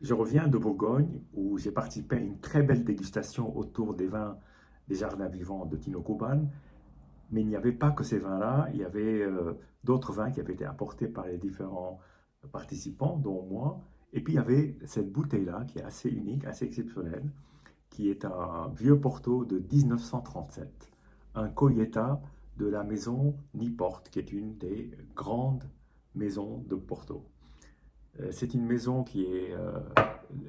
Je reviens de Bourgogne où j'ai participé à une très belle dégustation autour des vins des jardins vivants de Tino Kuban. Mais il n'y avait pas que ces vins-là, il y avait d'autres vins qui avaient été apportés par les différents participants, dont moi. Et puis il y avait cette bouteille-là qui est assez unique, assez exceptionnelle, qui est un vieux Porto de 1937, un Colheita de la maison Niport, qui est une des grandes maisons de Porto. C'est une maison qui est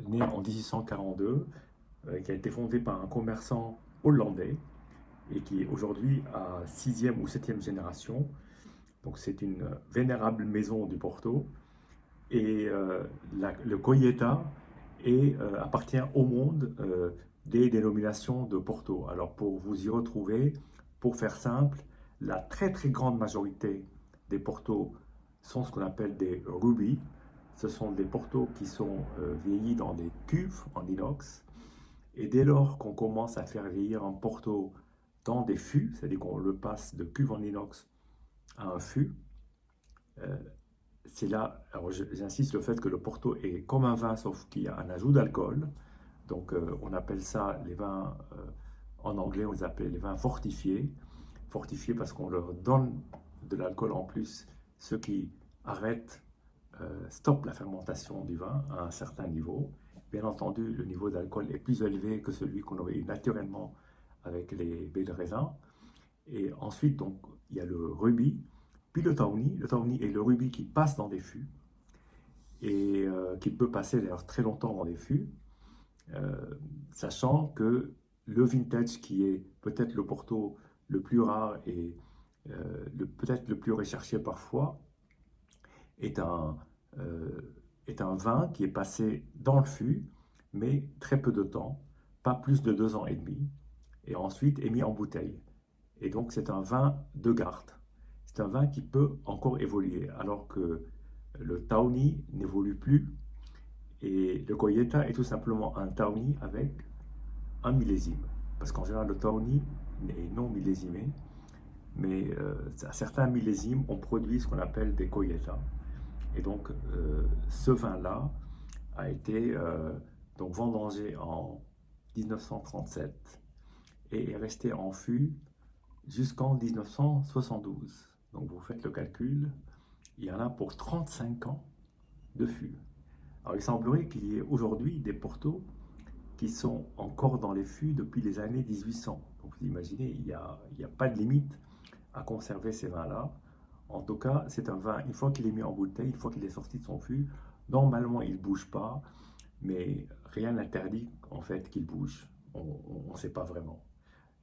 née en 1842, qui a été fondée par un commerçant hollandais et qui est aujourd'hui à sixième ou septième génération. Donc c'est une vénérable maison du Porto. Et le Colheita appartient au monde des dénominations de Porto. Alors pour vous y retrouver, pour faire simple, la très très grande majorité des Portos sont ce qu'on appelle des rubies. Ce sont des Portos qui sont vieillis dans des cuves en inox. Et dès lors qu'on commence à faire vieillir un Porto dans des fûts, c'est-à-dire qu'on le passe de cuve en inox à un fût, euh, c'est là, alors j'insiste le fait que le Porto est comme un vin, sauf qu'il y a un ajout d'alcool. Donc on appelle ça les vins, en anglais on les appelle les vins fortifiés. Fortifiés parce qu'on leur donne de l'alcool en plus, ce qui arrête, stoppe la fermentation du vin à un certain niveau. Bien entendu, le niveau d'alcool est plus élevé que celui qu'on aurait eu naturellement avec les baies de raisin. Et ensuite, donc, il y a le rubis, puis le tawny. Le tawny est le rubis qui passe dans des fûts et qui peut passer d'ailleurs très longtemps dans des fûts, euh, sachant que le vintage, qui est peut-être le Porto le plus rare et peut-être le plus recherché parfois, est un, euh, est un vin qui est passé dans le fût, mais très peu de temps, pas plus de 2 ans et demi, et ensuite est mis en bouteille. Et donc c'est un vin de garde. C'est un vin qui peut encore évoluer, alors que le Tawny n'évolue plus. Et le Goyeta est tout simplement un Tawny avec un millésime. Parce qu'en général, le Tawny est non millésimé, mais à certains millésimes, on produit ce qu'on appelle des Goyeta. Et donc, ce vin-là a été donc vendangé en 1937 et est resté en fût jusqu'en 1972. Donc vous faites le calcul, il y en a pour 35 ans de fût. Alors il semblerait qu'il y ait aujourd'hui des Portos qui sont encore dans les fûts depuis les années 1800. Donc vous imaginez, il y a pas de limite à conserver ces vins-là. En tout cas, c'est un vin, une fois qu'il est mis en bouteille, une fois qu'il est sorti de son fût, normalement il ne bouge pas, mais rien n'interdit en fait qu'il bouge. On ne sait pas vraiment.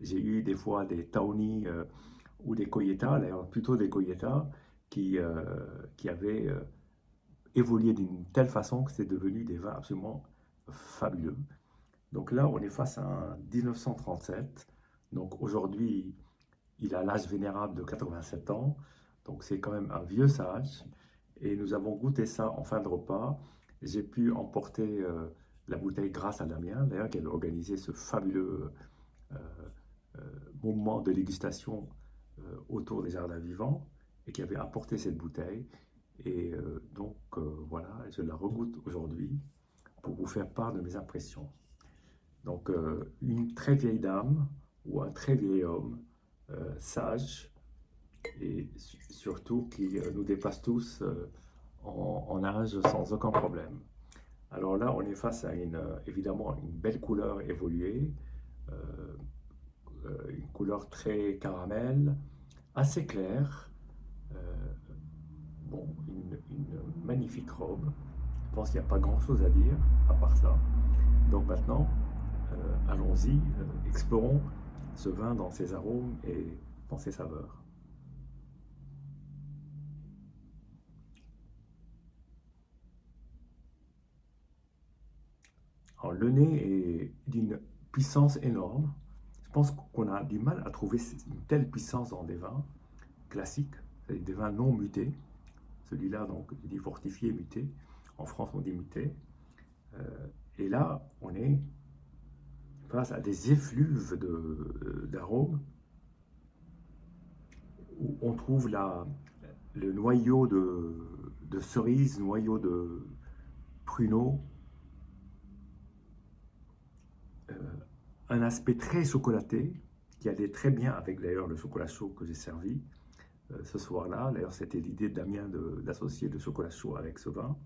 J'ai eu des fois des Tawny ou des Koyeta, d'ailleurs plutôt des Koyeta, qui avaient évolué d'une telle façon que c'est devenu des vins absolument fabuleux. Donc là, on est face à un 1937. Donc aujourd'hui, il a l'âge vénérable de 87 ans. Donc c'est quand même un vieux sage. Et nous avons goûté ça en fin de repas. J'ai pu emporter la bouteille grâce à Damien, d'ailleurs, qui avait organisé ce fabuleux euh, moment de dégustation autour des jardins vivants et qui avait apporté cette bouteille. Et donc voilà, je la regoute aujourd'hui pour vous faire part de mes impressions. Donc une très vieille dame ou un très vieil homme sage et surtout qui nous dépasse tous en âge sans aucun problème. Alors là, on est face à évidemment une belle couleur évoluée, euh, une couleur très caramel, assez claire, euh, bon, une magnifique robe. Je pense qu'il n'y a pas grand-chose à dire à part ça. Donc maintenant, allons-y, explorons ce vin dans ses arômes et dans ses saveurs. Alors, le nez est d'une puissance énorme. Je pense qu'on a du mal à trouver une telle puissance dans des vins classiques, c'est-à-dire des vins non mutés. Celui-là, donc, il dit fortifié, muté. En France, on dit muté. Et là, on est face à des effluves d'arômes où on trouve le noyau de cerise, noyau de pruneau, un aspect très chocolaté, qui allait très bien avec d'ailleurs le chocolat chaud que j'ai servi ce soir-là. D'ailleurs, c'était l'idée de Damien d'associer le chocolat chaud avec ce vin.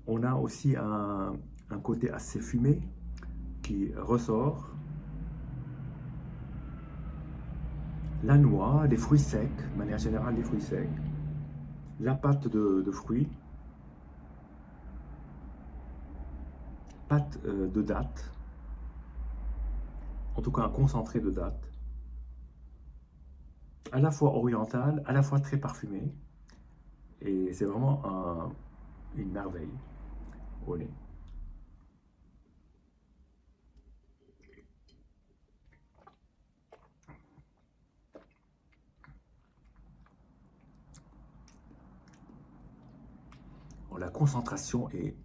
On a aussi un côté assez fumé qui ressort. La noix, les fruits secs, de manière générale les fruits secs, la pâte de fruits, pâte de date, en tout cas un concentré de date, à la fois oriental, à la fois très parfumé, et c'est vraiment une merveille au nez. Bon, la concentration est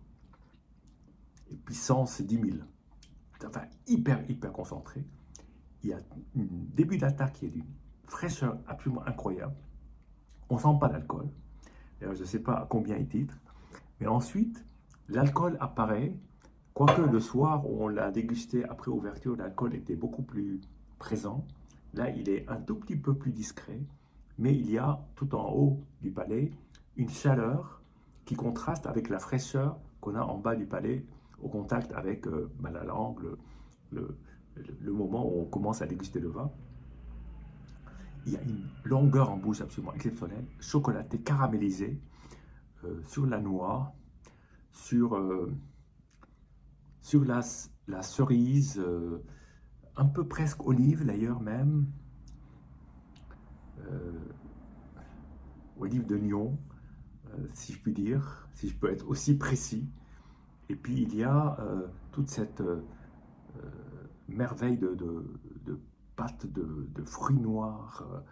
puissance 10 000, enfin hyper concentré. Il y a un début d'attaque qui est d'une fraîcheur absolument incroyable. On ne sent pas l'alcool. Je ne sais pas à combien il titre. Mais ensuite, l'alcool apparaît. Quoique le soir où on l'a dégusté après ouverture, l'alcool était beaucoup plus présent. Là, il est un tout petit peu plus discret. Mais il y a tout en haut du palais une chaleur qui contraste avec la fraîcheur qu'on a en bas du palais au contact avec la langue, le moment où on commence à déguster le vin. Il y a une longueur en bouche absolument exceptionnelle, chocolatée, caramélisée, sur la noix, sur la cerise, un peu presque olive d'ailleurs même, olive de Nyon, si je puis dire, si je peux être aussi précis. Et puis il y a toute cette merveille de pâte de fruits noirs,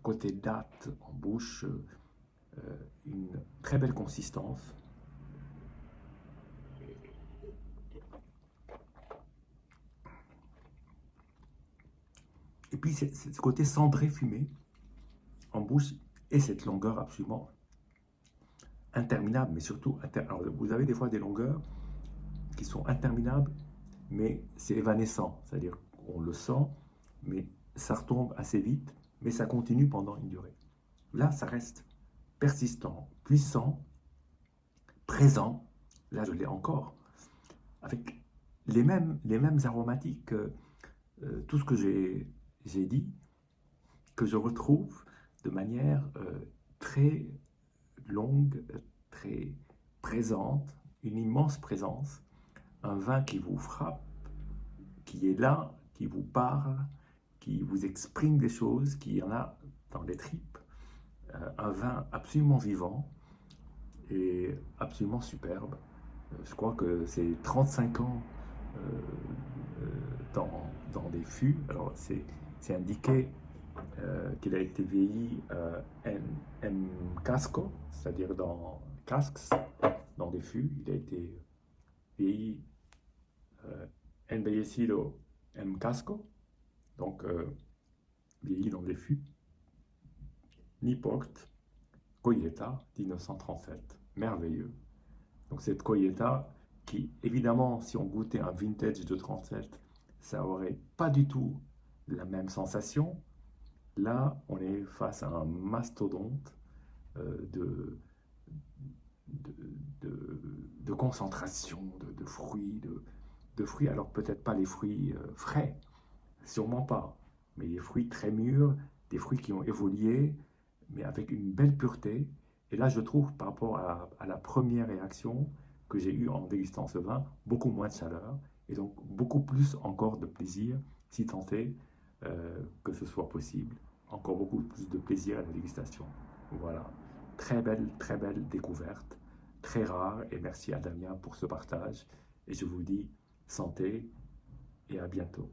côté date en bouche, une très belle consistance. Et puis c'est ce côté cendré fumé en bouche et cette longueur absolument interminable, mais surtout, alors vous avez des fois des longueurs qui sont interminables, mais c'est évanescent, c'est-à-dire qu'on le sent, mais ça retombe assez vite, mais ça continue pendant une durée. Là, ça reste persistant, puissant, présent, là je l'ai encore, avec les mêmes aromatiques, tout ce que j'ai dit, que je retrouve de manière très longue, très présente, une immense présence, un vin qui vous frappe, qui est là, qui vous parle, qui vous exprime des choses, qui en a dans les tripes, un vin absolument vivant et absolument superbe. Je crois que c'est 35 ans dans des fûts. Alors c'est indiqué qu'il a été vieilli en casco, c'est-à-dire dans casques, dans des fûts. Il a été vieilli envejecido en casco, donc vieilli dans des fûts. Niport Colletta 1937, merveilleux. Donc cette Colletta qui, évidemment, si on goûtait un vintage de 37, ça aurait pas du tout la même sensation. Là, on est face à un mastodonte de concentration, de fruits, de fruits, alors peut-être pas les fruits frais, sûrement pas, mais des fruits très mûrs, des fruits qui ont évolué, mais avec une belle pureté. Et là, je trouve, par rapport à la première réaction que j'ai eue en dégustant ce vin, beaucoup moins de chaleur, et donc beaucoup plus encore de plaisir, si tant est que ce soit possible. Encore beaucoup plus de plaisir à la dégustation. Voilà, très belle découverte, très rare, et merci à Damien pour ce partage. Et je vous dis santé et à bientôt.